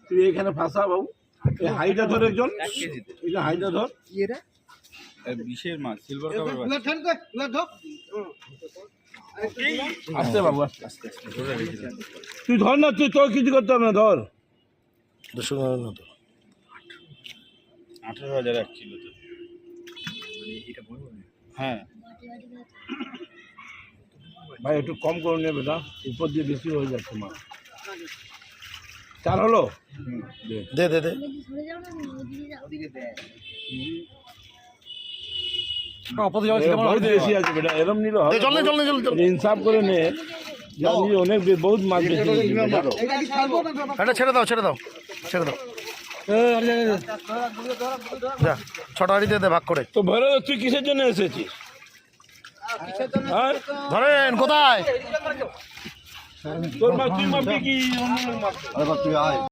তুই এখানে ফাঁসা বাবু, এই হাইটা ধর একজন, এটা হাইটা ধর। বিশের মাছ, সিলভার কাপের মাছ। আস্তে বাবু, আস্তে আস্তে তুই ধর না, তুই তোর কিছু করতে হবে না, ধর। 18,000 1 কিলো তো। হ্যাঁ ভাই একটু কম করে নেবে না, উপর দিয়ে বেশি হয়ে যাচ্ছে মাছ। চার হলো, দে দে দে बहुत বেশি আছে বেটা, এরম নিলে হবে। চল না চল না চল চল ইনসাফ করে নে, জানি অনেক বহুত মাছ বেশি নিয়েছি বেটা। এটা ছেড়ে দাও ছেড়ে দাও ছেড়ে দাও যা ছটা হাড়ি দিয়ে দে ভাগ করে তো ভরে তুই কিসের জন্য এসেছিস? হ্যাঁ? ধরেন কোথায় তোর মাছ তুই মাপবি কি অন্য মাছ?